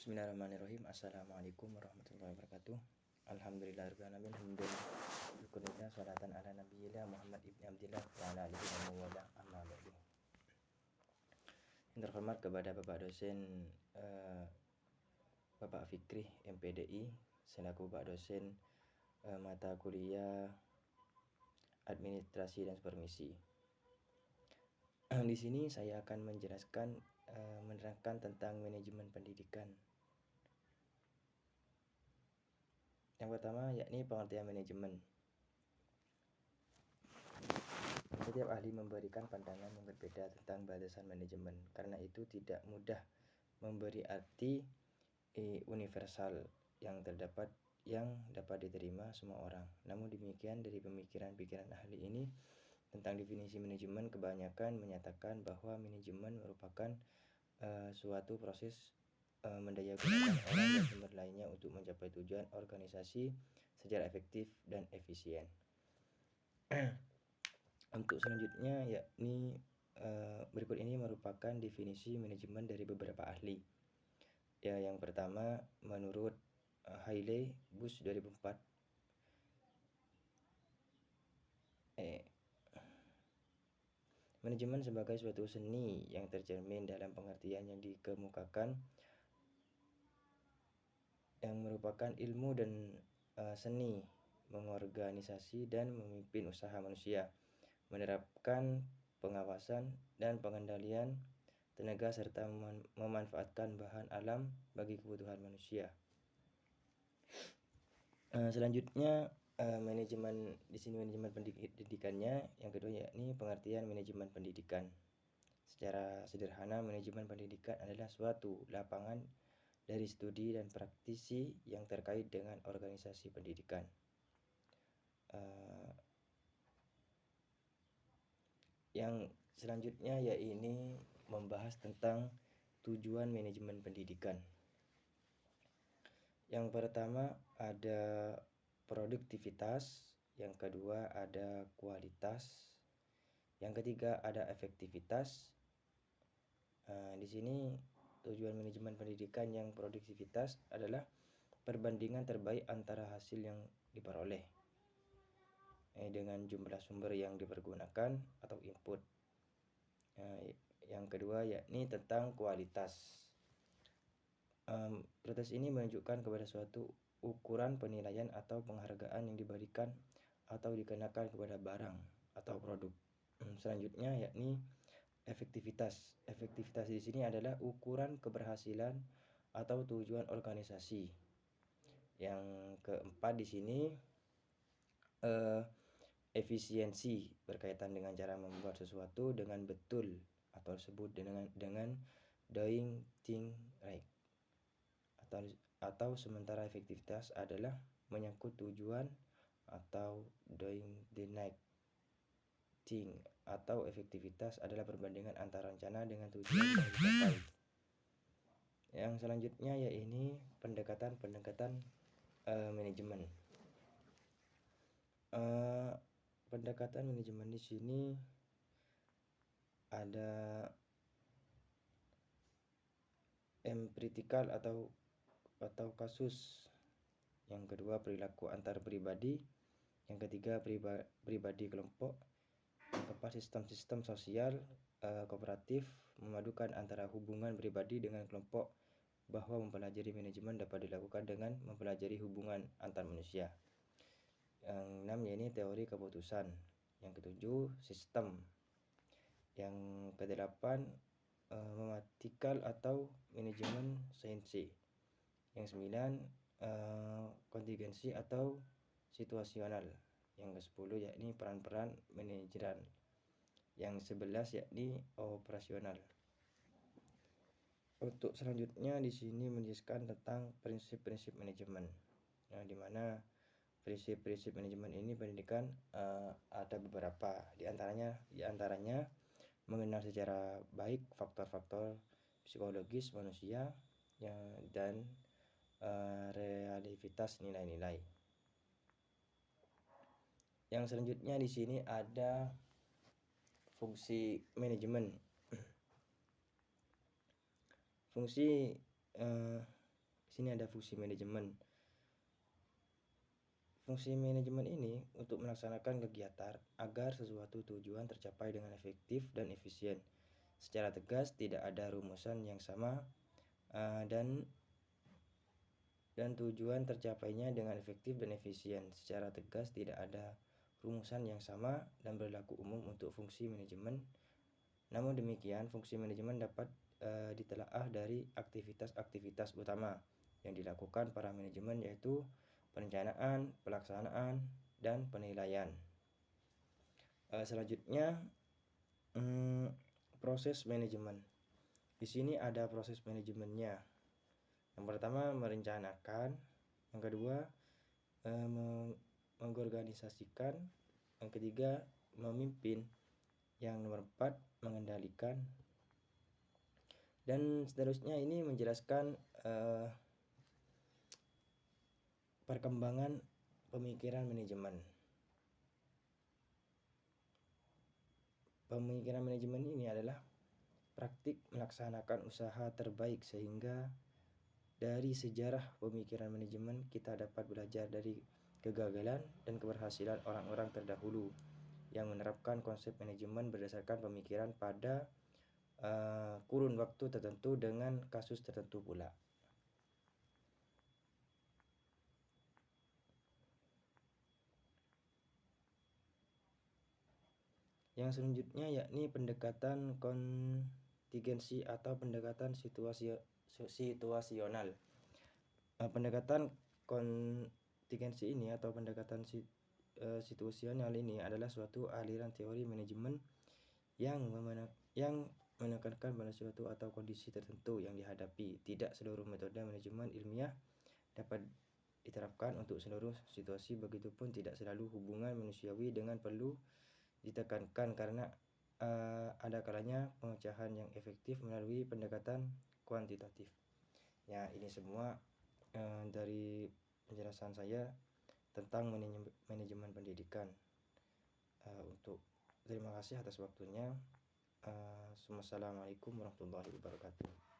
Bismillahirrahmanirrahim. Assalamualaikum warahmatullahi wabarakatuh. Alhamdulillahirrahmanirrahim. Alhamdulillah. Salatan ala nabiyillah Muhammad ibn Abdillah wa ala alihi wa mawala amma ba'du. Yang terhormat kepada Bapak dosen Bapak Fikri MPDI selaku Bapak dosen mata kuliah Administrasi dan Supervisi. Di sini saya akan menjelaskan menerangkan tentang manajemen pendidikan. Yang pertama yakni pengertian manajemen. Setiap ahli memberikan pandangan yang berbeda tentang batasan manajemen. Karena itu tidak mudah memberi arti universal yang dapat diterima semua orang. Namun demikian dari pemikiran ahli ini tentang definisi manajemen kebanyakan menyatakan bahwa manajemen merupakan suatu proses mendayagunakan orang dan sumber lainnya untuk mencapai tujuan organisasi secara efektif dan efisien. Untuk selanjutnya yakni berikut ini merupakan definisi manajemen dari beberapa ahli. Ya, yang pertama menurut Haile Bush 2004 manajemen sebagai suatu seni yang tercermin dalam pengertian yang dikemukakan yang merupakan ilmu dan seni mengorganisasi dan memimpin usaha manusia, menerapkan pengawasan dan pengendalian tenaga serta memanfaatkan bahan alam bagi kebutuhan manusia. Selanjutnya manajemen di sini manajemen pendidikannya yang kedua yakni pengertian manajemen pendidikan. Secara sederhana manajemen pendidikan adalah suatu lapangan dari studi dan praktisi yang terkait dengan organisasi pendidikan. Yang selanjutnya yaitu membahas tentang tujuan manajemen pendidikan. Yang pertama ada produktivitas, yang kedua ada kualitas, yang ketiga ada efektivitas. Di sini tujuan manajemen pendidikan yang produktivitas adalah perbandingan terbaik antara hasil yang diperoleh dengan jumlah sumber yang dipergunakan atau input. Yang kedua yakni tentang kualitas. Proses ini menunjukkan kepada suatu ukuran penilaian atau penghargaan yang diberikan atau dikenakan kepada barang atau produk. Selanjutnya yakni efektivitas. Efektivitas di sini adalah ukuran keberhasilan atau tujuan organisasi. Yang keempat di sini efisiensi berkaitan dengan cara membuat sesuatu dengan betul atau disebut dengan doing things right. Atau sementara efektivitas adalah menyangkut tujuan atau doing the right thing, atau efektivitas adalah perbandingan antara rencana dengan tujuan yang dicapai. Yang selanjutnya yaitu pendekatan manajemen. Pendekatan manajemen di sini ada empirical atau kasus, yang kedua perilaku antar pribadi, yang ketiga pribadi kelompok, yang keempat sistem sosial kooperatif memadukan antara hubungan pribadi dengan kelompok, bahwa mempelajari manajemen dapat dilakukan dengan mempelajari hubungan antar manusia. Yang enam yaitu teori keputusan, yang ketujuh sistem, yang kedelapan matematikal atau manajemen sainsi, yang sembilan kontingensi atau situasional, yang ke-10 yakni peran-peran manajeran, yang 11 yakni operasional. Untuk selanjutnya di sini menjelaskan tentang prinsip-prinsip manajemen, di mana prinsip-prinsip manajemen ini pendidikan ada beberapa, di antaranya mengenal secara baik faktor-faktor psikologis manusia dan realitas nilai-nilai. Yang selanjutnya di sini ada fungsi manajemen. Fungsi sini ada fungsi manajemen. Fungsi manajemen ini untuk melaksanakan kegiatan agar sesuatu tujuan tercapai dengan efektif dan efisien. Secara tegas tidak ada rumusan yang sama dan tujuan tercapainya dengan efektif dan efisien. Secara tegas tidak ada rumusan yang sama dan berlaku umum untuk fungsi manajemen. Namun demikian, fungsi manajemen dapat ditelaah dari aktivitas-aktivitas utama yang dilakukan para manajemen, yaitu perencanaan, pelaksanaan, dan penilaian. Selanjutnya, proses manajemen. Di sini ada proses manajemennya. Yang pertama, merencanakan. Yang kedua, mengorganisasikan. Yang ketiga, memimpin. Yang nomor 4, mengendalikan. Dan seterusnya ini menjelaskan perkembangan pemikiran manajemen. Pemikiran manajemen ini adalah praktik melaksanakan usaha terbaik, sehingga dari sejarah pemikiran manajemen kita dapat belajar dari kegagalan dan keberhasilan orang-orang terdahulu yang menerapkan konsep manajemen berdasarkan pemikiran pada kurun waktu tertentu dengan kasus tertentu pula. Yang selanjutnya yakni pendekatan kontingensi atau pendekatan situasional. Pendekatan kontingensi ini atau pendekatan situasional ini adalah suatu aliran teori manajemen yang menekankan pada suatu atau kondisi tertentu yang dihadapi. Tidak seluruh metode manajemen ilmiah dapat diterapkan untuk seluruh situasi, begitupun tidak selalu hubungan manusiawi dengan perlu ditekankan, karena ada kalanya pemecahan yang efektif melalui pendekatan kuantitatif. Ya, ini semua dari penjelasan saya tentang manajemen pendidikan. Terima kasih atas waktunya. Wassalamualaikum warahmatullahi wabarakatuh.